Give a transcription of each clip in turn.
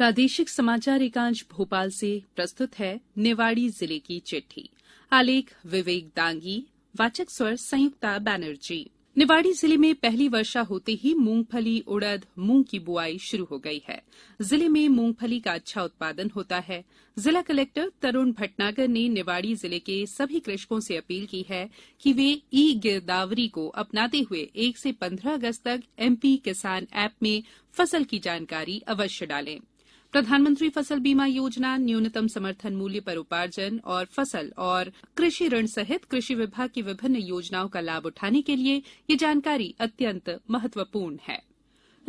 प्रादेशिक समाचार एकांश भोपाल से प्रस्तुत है निवाड़ी जिले की चिट्ठी। आलेख विवेक दांगी, वाचक स्वर संयुक्ता बनर्जी। निवाड़ी जिले में पहली वर्षा होते ही मूंगफली, उड़द, मूंग की बुआई शुरू हो गई है। जिले में मूंगफली का अच्छा उत्पादन होता है। जिला कलेक्टर तरुण भटनागर ने निवाड़ी जिले के सभी कृषकों से अपील की है कि वे ई गिरदावरी को अपनाते हुए 1 से 15 अगस्त तक एमपी किसान ऐप में फसल की जानकारी अवश्य डालें। प्रधानमंत्री फसल बीमा योजना, न्यूनतम समर्थन मूल्य पर उपार्जन और फसल और कृषि ऋण सहित कृषि विभाग की विभिन्न योजनाओं का लाभ उठाने के लिए ये जानकारी अत्यंत महत्वपूर्ण है।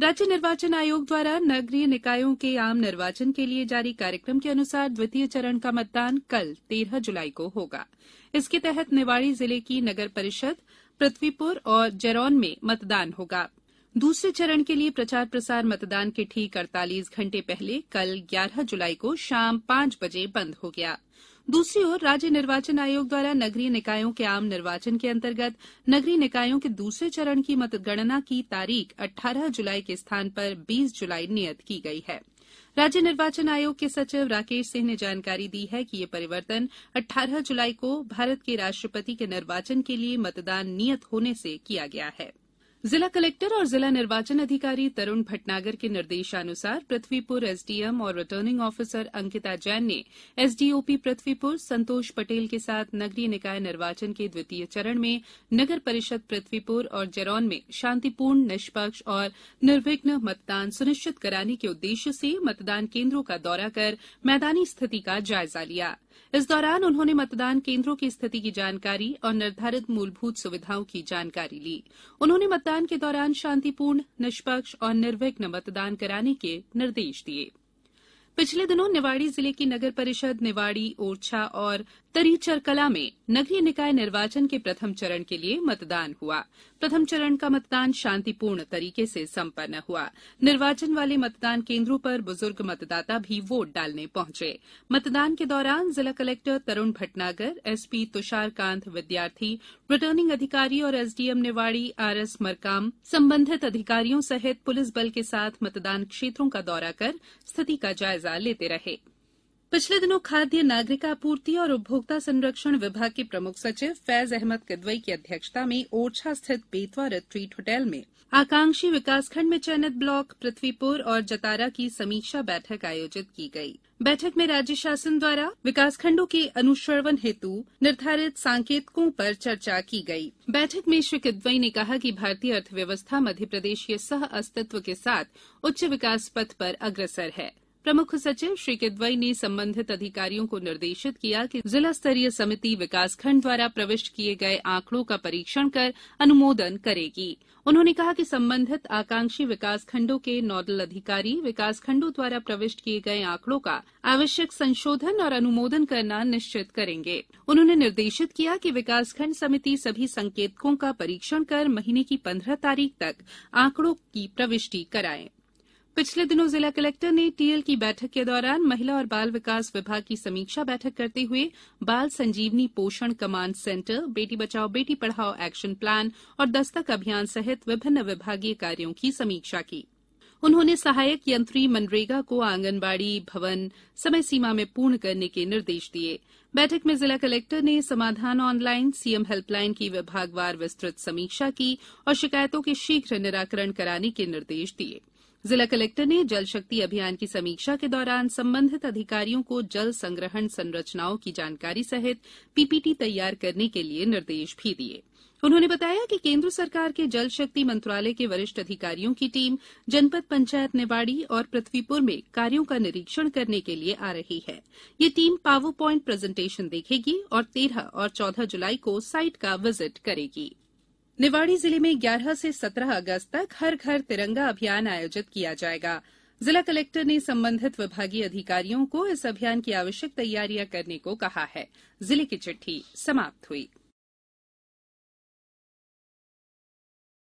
राज्य निर्वाचन आयोग द्वारा नगरीय निकायों के आम निर्वाचन के लिए जारी कार्यक्रम के अनुसार द्वितीय चरण का मतदान कल 13 जुलाई को होगा। इसके तहत निवाड़ी जिले की नगर परिषद पृथ्वीपुर और जरौन में मतदान होगा। दूसरे चरण के लिए प्रचार प्रसार मतदान के ठीक 48 घंटे पहले कल 11 जुलाई को शाम 5 बजे बंद हो गया। दूसरी ओर राज्य निर्वाचन आयोग द्वारा नगरीय निकायों के आम निर्वाचन के अंतर्गत नगरीय निकायों के दूसरे चरण की मतगणना की तारीख 18 जुलाई के स्थान पर 20 जुलाई नियत की गई है। राज्य निर्वाचन आयोग के सचिव राकेश सिंह ने जानकारी दी है कि ये परिवर्तन 18 जुलाई को भारत के राष्ट्रपति के निर्वाचन के लिए मतदान नियत होने से किया गया है। जिला कलेक्टर और जिला निर्वाचन अधिकारी तरुण भटनागर के निर्देशानुसार पृथ्वीपुर एसडीएम और रिटर्निंग ऑफिसर अंकिता जैन ने एसडीओपी पृथ्वीपुर संतोष पटेल के साथ नगरीय निकाय निर्वाचन के द्वितीय चरण में नगर परिषद पृथ्वीपुर और जरौन में शांतिपूर्ण, निष्पक्ष और निर्विघ्न मतदान सुनिश्चित कराने के उद्देश्य से मतदान केन्द्रों का दौरा कर मैदानी स्थिति का जायजा लिया। इस दौरान उन्होंने मतदान केन्द्रों की स्थिति की जानकारी और निर्धारित मूलभूत सुविधाओं की जानकारी ली। उन्होंने मतदान के दौरान शांतिपूर्ण, निष्पक्ष और निर्विघ्न मतदान कराने के निर्देश दिए। पिछले दिनों निवाड़ी जिले की नगर परिषद निवाड़ी, ओरछा और तरीचरकला में नगरीय निकाय निर्वाचन के प्रथम चरण के लिए मतदान हुआ। प्रथम चरण का मतदान शांतिपूर्ण तरीके से संपन्न हुआ। निर्वाचन वाले मतदान केन्द्रों पर बुजुर्ग मतदाता भी वोट डालने पहुंचे। मतदान के दौरान जिला कलेक्टर तरुण भटनागर, एसपी तुषारकांत विद्यार्थी, रिटर्निंग अधिकारी और एसडीएम निवाड़ी आरएस मरकाम संबंधित अधिकारियों सहित पुलिस बल के साथ मतदान क्षेत्रों का दौरा कर स्थिति का जायजा लेते रहे। पिछले दिनों खाद्य, नागरिक आपूर्ति और उपभोक्ता संरक्षण विभाग के प्रमुख सचिव फैज अहमद किदवई की अध्यक्षता में ओरछा स्थित बेतवा रिट्रीट होटल में आकांक्षी विकासखंड में चयनित ब्लॉक पृथ्वीपुर और जतारा की समीक्षा बैठक आयोजित की गई। बैठक में राज्य शासन द्वारा विकासखंडों के अनुश्रवण हेतु निर्धारित सांकेतिकों पर चर्चा की गई। बैठक में श्री किदवई ने कहा कि भारतीय अर्थव्यवस्था मध्यप्रदेश के सह अस्तित्व के साथ उच्च विकास पथ पर अग्रसर है। प्रमुख सचिव श्री किदवई ने संबंधित अधिकारियों को निर्देशित किया कि जिला स्तरीय समिति विकासखंड द्वारा प्रविष्ट किए गए आंकड़ों का परीक्षण कर अनुमोदन करेगी। उन्होंने कहा कि संबंधित आकांक्षी विकासखंडों के नोडल अधिकारी विकासखंडों द्वारा प्रविष्ट किए गए आंकड़ों का आवश्यक संशोधन और अनुमोदन करना निश्चित करेंगे। उन्होंने निर्देशित किया कि विकासखंड समिति सभी संकेतकों का परीक्षण कर महीने की 15 तारीख तक आंकड़ों की प्रविष्टि कराएं। पिछले दिनों जिला कलेक्टर ने टीएल की बैठक के दौरान महिला और बाल विकास विभाग की समीक्षा बैठक करते हुए बाल संजीवनी पोषण command centre, Beti Bachao Beti Padhao action plan और दस्तक अभियान सहित विभिन्न विभागीय कार्यों की समीक्षा की। उन्होंने सहायक यंत्री मनरेगा को आंगनबाड़ी भवन समय सीमा में पूर्ण करने के निर्देश दिए। बैठक में जिला कलेक्टर ने समाधान ऑनलाइन, सीएम हेल्पलाइन की विभागवार विस्तृत समीक्षा की और शिकायतों के शीघ्र निराकरण कराने के निर्देश दिए। जिला कलेक्टर ने जल शक्ति अभियान की समीक्षा के दौरान संबंधित अधिकारियों को जल संग्रहण संरचनाओं की जानकारी सहित पीपीटी तैयार करने के लिए निर्देश भी दिए। उन्होंने बताया कि केंद्र सरकार के जल शक्ति मंत्रालय के वरिष्ठ अधिकारियों की टीम जनपद पंचायत निवाड़ी और पृथ्वीपुर में कार्यों का निरीक्षण करने के लिए आ रही है। ये टीम पावर प्वाइंट प्रेजेंटेशन देखेगी और 13 और 14 जुलाई को साइट का विजिट करेगी। निवाड़ी जिले में 11 से 17 अगस्त तक हर घर तिरंगा अभियान आयोजित किया जाएगा। जिला कलेक्टर ने संबंधित विभागीय अधिकारियों को इस अभियान की आवश्यक तैयारियां करने को कहा है। जिले की चिट्ठी समाप्त हुई।